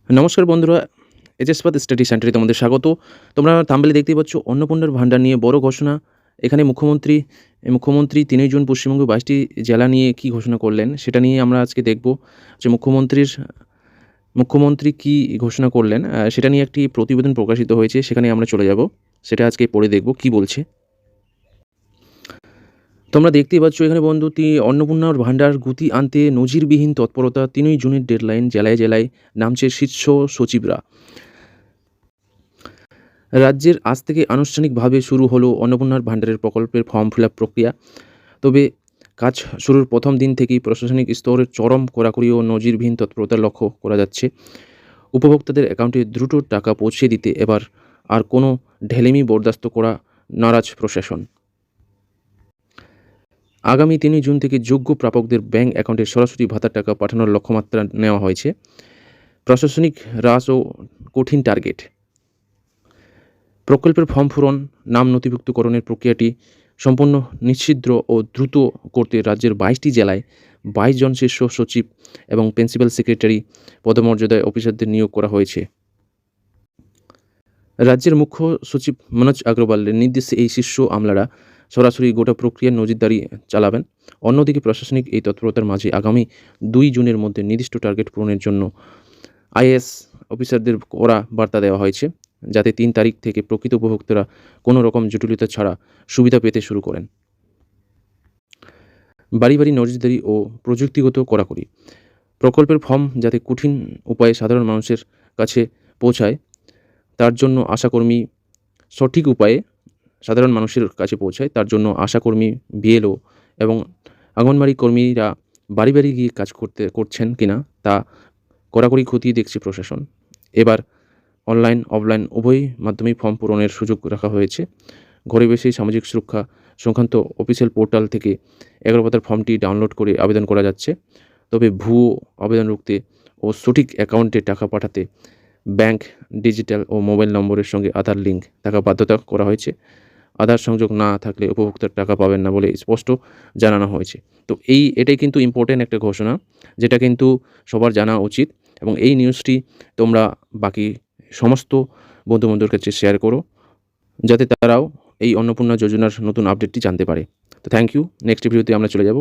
নমস্কার বন্ধুরা, এজেসপাত স্টাডি সেন্টারে তোমাদের স্বাগত। তোমরা থাম্বনেলে দেখতেই পাচ্ছ অন্নপূর্ণার ভান্ডার নিয়ে বড় ঘোষণা। এখানে মুখ্যমন্ত্রী ৩ জুন পশ্চিমবঙ্গের ২২টি জেলা নিয়ে কী ঘোষণা করলেন সেটা নিয়ে আমরা আজকে দেখব। যে মুখ্যমন্ত্রী কী ঘোষণা করলেন সেটা নিয়ে একটি প্রতিবেদন প্রকাশিত হয়েছে, সেখানে আমরা চলে যাব। সেটা আজকে পড়ে দেখব কী বলছে। তোমরা দেখতেই পাচ্ছ এখানে বন্ধু অন্নপূর্ণার ভান্ডার গতি আনতে নজিরবিহীন তৎপরতা। ৩ জুনের ডেডলাইন, জেলায় জেলায় নামছে শীর্ষ সচিবরা। রাজ্যের আজ থেকে আনুষ্ঠানিকভাবে শুরু হলো অন্নপূর্ণার ভান্ডারের প্রকল্পের ফর্ম ফিল আপ প্রক্রিয়া। তবে কাজ শুরুর প্রথম দিন থেকেই প্রশাসনিক স্তরের চরম কড়াকড়ি ও নজিরবিহীন তৎপরতা লক্ষ্য করা যাচ্ছে। উপভোক্তাদের অ্যাকাউন্টে দ্রুত টাকা পৌঁছে দিতে এবার আর কোনো ঢেলেমি বরদাস্ত করা নারাজ প্রশাসন। আগামী ৩ জুন থেকে যোগ্য প্রাপকদের ব্যাংক অ্যাকাউন্টে সরাসরি ভাতার টাকা পাঠানোর লক্ষ্যমাত্রা নেওয়া হয়েছে। প্রশাসনিক হ্রাস ও কঠিন টার্গেট। প্রকল্পের ফর্ম পূরণ, নাম নথিভুক্তকরণের প্রক্রিয়াটি সম্পূর্ণ নিশ্ছিদ্র ও দ্রুত করতে রাজ্যের ২২টি জেলায় ২২ জন শীর্ষ সচিব এবং প্রিন্সিপাল সেক্রেটারি পদমর্যাদায় অফিসারদের নিয়োগ করা হয়েছে। রাজ্যের মুখ্য সচিব মনোজ আগরওয়ালের নির্দেশে এই শীর্ষ আমলারা সরাসরি গোটা প্রক্রিয়ার নজিরদারি চালাবেন। অন্যদিকে প্রশাসনিক এই তৎপরতার মাঝে আগামী ২ জুনের মধ্যে নির্দিষ্ট টার্গেট পূরণের জন্য আইএএস অফিসারদের কড়া বার্তা দেওয়া হয়েছে, যাতে ৩ তারিখ থেকে প্রকৃত উপভোক্তারা কোনো রকম জটিলতা ছাড়া সুবিধা পেতে শুরু করেন। বাড়ি বাড়ি নজরদারি ও প্রযুক্তিগত কড়াকড়ি। প্রকল্পের ফর্ম যাতে কঠিন উপায়ে সাধারণ মানুষের কাছে পৌঁছায়, তার জন্য সঠিক উপায়ে সাধারণ মানুষের কাছে পৌঁছায় তার জন্য আশাকর্মী, বিএলও এবং অঙ্গনওয়াড়ি কর্মীরা বাড়ি বাড়ি গিয়ে কাজ করছেন কিনা তা কড়াকড়ি খতিয়ে দেখছে প্রশাসন। এবার অনলাইন, অফলাইন উভয় মাধ্যমেই ফর্ম পূরণের সুযোগ রাখা হয়েছে। ঘরে বসেই সামাজিক সুরক্ষা সংক্রান্ত অফিসিয়াল পোর্টাল থেকে ১১ পাতার ফর্মটি ডাউনলোড করে আবেদন করা যাচ্ছে। তবে ভুয়ো আবেদন রুখতে ও সঠিক অ্যাকাউন্টে টাকা পাঠাতে ব্যাংক, ডিজিটাল ও মোবাইল নম্বরের সঙ্গে আধার লিঙ্ক থাকা বাধ্যতা করা হয়েছে। আধার সংযোগ না থাকলে উপভোক্তার টাকা পাবেন না বলে স্পষ্ট জানানো হয়েছে। তো এটাই কিন্তু ইম্পর্টেন্ট একটা ঘোষণা, যেটা কিন্তু সবার জানা উচিত। এবং এই নিউজটি তোমরা বাকি সমস্ত বন্ধু-বান্ধবের কাছে শেয়ার করো, যাতে তারাও এই অন্নপূর্ণা যোজনার নতুন আপডেটটি জানতে পারে। তো থ্যাংক ইউ। নেক্সট ভিডিওতে আমরা চলে যাব।